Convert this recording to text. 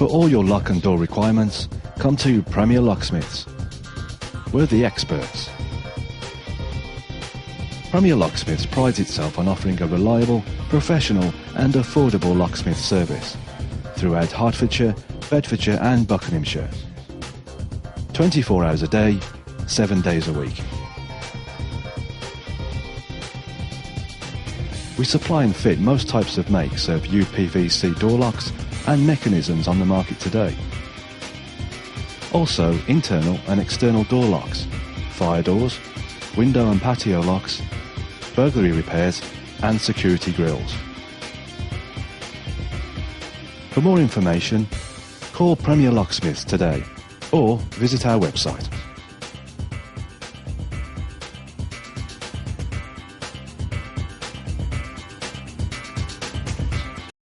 all your lock and door requirements, come to Premier Locksmiths. We're the experts. Premier Locksmiths prides itself on offering a reliable, professional and affordable locksmith service throughout Hertfordshire, Bedfordshire and Buckinghamshire. 24 hours a day, 7 days a week. We supply and fit most types of makes of UPVC door locks and mechanisms on the market today. Also internal and external door locks, fire doors, window and patio locks, burglary repairs and security grills. For more information, call Premier Locksmiths today or visit our website.